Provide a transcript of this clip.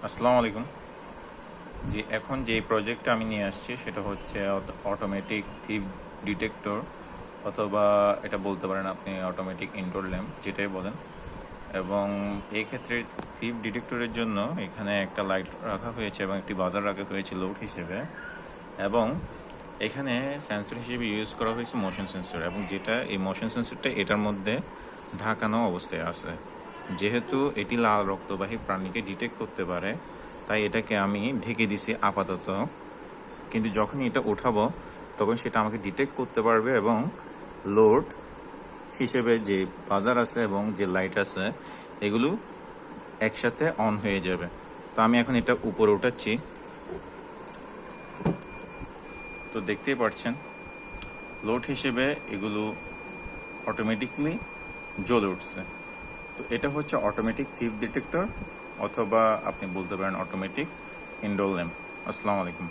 আসসালামু আলাইকুম। জি, এখন যে প্রজেক্টটা আমি নিয়ে আসছি সেটা হচ্ছে অটোমেটিক থিপ ডিটেক্টর, অথবা এটা বলতে পারেন আপনি অটোমেটিক ইনডোর ল্যাম্প, যেটাই বলেন। এবং এই ক্ষেত্রে থিপ ডিটেক্টরের জন্য এখানে একটা লাইট রাখা হয়েছে এবং একটি বাজার রাখা হয়েছে লোড হিসেবে। এবং এখানে সেন্সর হিসেবে ইউজ করা হয়েছে মোশন সেন্সর, এবং যেটা এই মোশন সেন্সরটা এটার মধ্যে ঢাকানো অবস্থায় আছে। যেহেতু এটি লাল রক্তবাহী প্রাণীকে ডিটেক্ট করতে পারে, তাই এটাকে আমি ঢেকে দিছি আপাতত। কিন্তু যখনই এটা উঠাবো তখন সেটা আমাকে ডিটেক্ট করতে পারবে, এবং লোড হিসেবে যে বাজার আছে এবং যে লাইট আছে এগুলো একসাথে অন হয়ে যাবে। তো আমি এখন এটা উপরে উঠাচ্ছি। তো দেখতেই পাচ্ছেন লোড হিসেবে এগুলো অটোমেটিকলি জ্বলে উঠছে। তো এটা হচ্ছে অটোমেটিক থিপ ডিটেক্টর, অথবা আপনি বলতে পারেন অটোমেটিক ইনডোর ল্যাম্প। আসসালামু আলাইকুম।